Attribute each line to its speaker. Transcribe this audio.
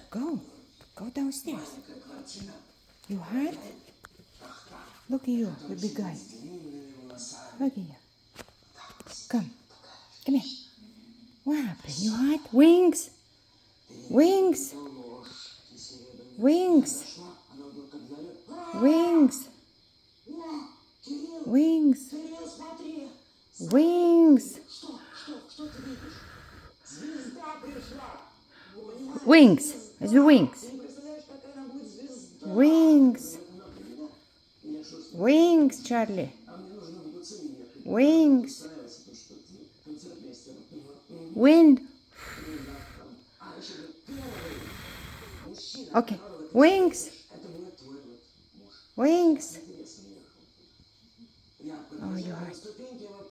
Speaker 1: Go. Go downstairs. You hurt? Look at you, the big guy. Look at you. Come. Come here. What happened? You hurt? Wings. Wings. Wings. Wings. Wings. Wings. Wings. The wings. Wings. Wings, Charlie. Wings. Wind. Okay. Wings. Wings. Oh, you hurt.